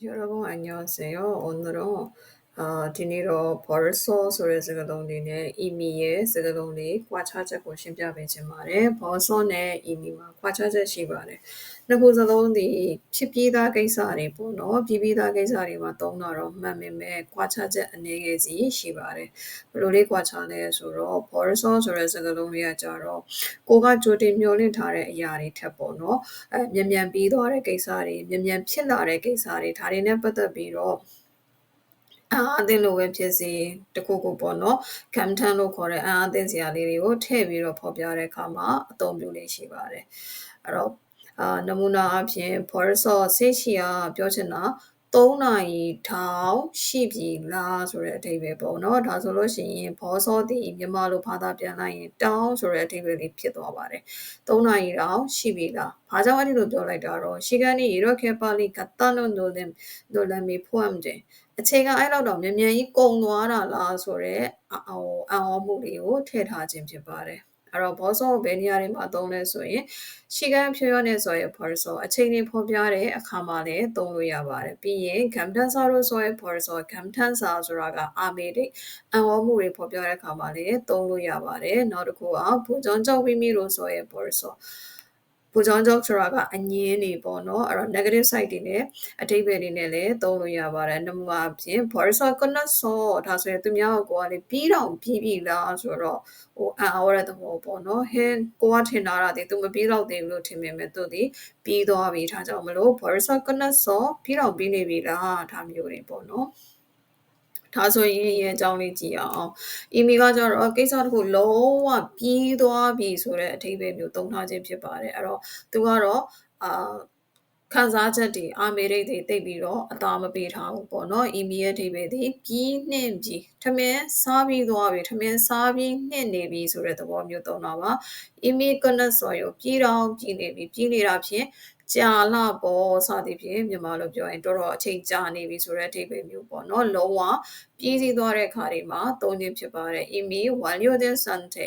여러분 안녕하세요. 오늘은 디니로 벌써 소리 스가동리네 이미의 스가동리 과차자고 심자베지 말에 벌써네 이미만 과차자시 말에 나고자동리 치비다 게사리 보노 비비다 게사리만 동나로 맘메메 과차자 안내게지 시바래 로리 과차네 소로 벌써 소리 스가동리야 자로 고가 조디 묘린 다래 이야리 태보노 မြန်ပြီးသွားတဲ့ကိစ္စတွေမြန်ဖြစ်လာတဲ့ကိစ္စတွေဒါတွေနဲ့ပတ်သက်ပြီးတော့အသင်းလိုပဲဖြစ်စီတခုခုပေါ့နော် content လို့ခေါ်တဲ့အသင်းစရာလေးတွေကိုထည့်ပြီးတော့ဖော်ပြတဲ့အခါမှာအသုံးပြုလေးရှိပါတယ်အဲ့တော့နမူနာအဖြစ် 벌써 ဆေးချီကပြောချင်တာ3နာရီထောင်ရှိပြီလားဆိုတဲ့အဓိပ္ပာယ်ပေါ့နော်ဒါဆိုလို့ရှိရင် 벌써 ဒီမြန်မာလိုဘာသာပြန်လိုက်ရင်တောင်းဆိုတဲ့အဓိပ္ပာယ်လေးဖြစ်သွားပါတယ်3နာရီတောင်ရှိပြီလားဘာကြောင့်အဲ့ဒီလိုပြောလိုက်တာတော့시간이 이렇게 빨리 갔다는 놀람이 포함돼 အချိန်ကအဲ့လောက်တော့မြန်ကြီးကုန်သွားတာလားဆိုတော့အံ့ဩမှုတွေကိုထည့်ထားခြင်းဖြစ်ပါတယ်အဲ့တော့ဘောဆောဘယ်နေရာတွေမှာသုံးလဲဆိုရင်시간 표현에 서의 벌써 အချိန်တွေဖော်ပြတဲ့အခါမှာလည်းသုံးလို့ရပါတယ်ပြီးရင် 감탄사로서의 벌써 감탄사ဆိုတာကအာမေတွေအံ့ဩမှုတွေဖော်ပြတဲ့အခါမှာလည်းသုံးလို့ရပါတယ်နောက်တစ်ခုက 부정적 의미로서의 벌써 부정적ဆိုတာကအငင်းနေပေါ့နော်အဲ့တော့ negative side တွေနဲ့အထိပ္ပယ်တွေနဲ့လည်းသုံးလို့ရပါတယ်နမူနာအဖြစ် 벌써 끝났어 ဒါဆိုရင်သူများကိုကလည်းပြီးတော့ပြီးပြီလားဆိုတော့အံ့ဩတဲ့သဘောပေါ့နော်ဟင်းကိုကထင်တာဒီသူမပြီးတော့သေးဘူးလို့ထင်ပေမဲ့သူဒီပြီးသွားပြီဒါကြောင့်မလို့ 벌써 끝났어 ပြီးတော့ပြီးနေပြီလားဒါမျိုးတွေပေါ့နော်ဒါဆိုရင်ရဲ့အကြောင်းလေးကြည့်အောင်။ email ကကြတော့ကိစ္စတစ်ခုလုံးဝပြီးသွားပြီဆိုတဲ့အဓိပ္ပာယ်မျိုးသုံးထားခြင်းဖြစ်ပါတယ်။အဲ့တော့သူကတော့ခံစားချက်တွေအာမေရိတ်တွေတိတ်ပြီးတော့အသာမပေးထားဘူးပေါ့နော်။ email ရဲ့အဓိပ္ပာယ်ဒီပြီးနှင့်ပြီထမင်းစားပြီးသွားပြီထမင်းစားပြီးနှင့်နေပြီဆိုတဲ့သဘောမျိုးသုံးတာပါ။ email ကနဆိုရပြီးတော့ပြီးနေပြီပြီးနေတာဖြင့်ကြာလာပေါ်စသည်ဖြင့်မြန်မာလိုပြောရင်တော်တော်အချိန်ကြာနေပြီဆိုတဲ့အဓိပ္ပာယ်မျိုးပေါ့နော်လုံးဝပြီးစီးသွားတဲ့အခါတွေမှာသုံးခြင်းဖြစ်ပါတယ် email 완료된 상태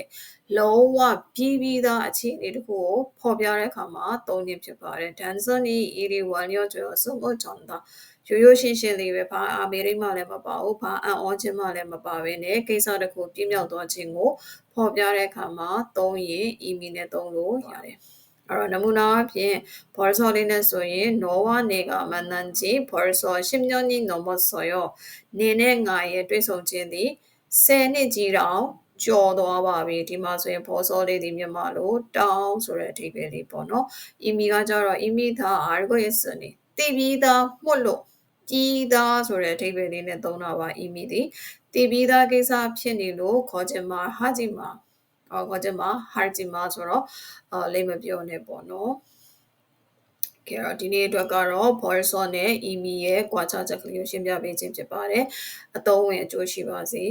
လုံးဝပြီးသားအခြေအနေတစ်ခုကိုဖော်ပြတဲ့အခါမှာသုံးခြင်းဖြစ်ပါတယ် 단순히 일이 완료되어서 전다 ရိုးရိုးရှင်းရှင်းလေးပဲဘာအာမေရိတ်မှလည်းမပါဘူးဘာအံ့ဩခြင်းမှလည်းမပါဘဲနဲ့ကိစ္စတစ်ခုပြည့်မြောက်သွားခြင်းကိုဖော်ပြတဲ့အခါမှာသုံးရင် email နဲ့သုံးလို့ရတယ်အဲ့တော့နမူနာအဖြစ် 벌써လေးနဲ့ဆိုရင် 너와 내가 만난 지 벌써 10년이 넘었어요. နေနဲ့ငါရဲ့တွေ့ဆုံခြင်းသည်10နှစ်ကြီးတောင်ကျော်သွားပါပြီဒီမှာဆိုရင် 벌써 လေးဒီမြန်မာလိုတောင်းဆိုတဲ့အဓိပ္ပာယ်လေးပေါ့နော် 이미 ကကြတော့ 이미 다 알고 있으니 သိပြီးသားမှုလို့ပြီးသားဆိုတဲ့အဓိပ္ပာယ်လေးနဲ့သုံးတာပါ 이미 ဒီသိပြီးသားကိစ္စဖြစ်နေလို့ခေါ်ချင်မှာဟာချင်မှာခေါ်ချင်မှာဟာချင်မှာဆိုတော့လိမ့်မပြောနဲ့ပေါ့နော်ကဲတော့ဒီနေ့အတွက်ကတော့ 벌써 နဲ့ email ရဲ့ကွာခြားချက်ကလေးကိုရှင်းပြပေးခြင်းဖြစ်ပါတယ်အသုံးဝင်အကျိုးရှိပါစေ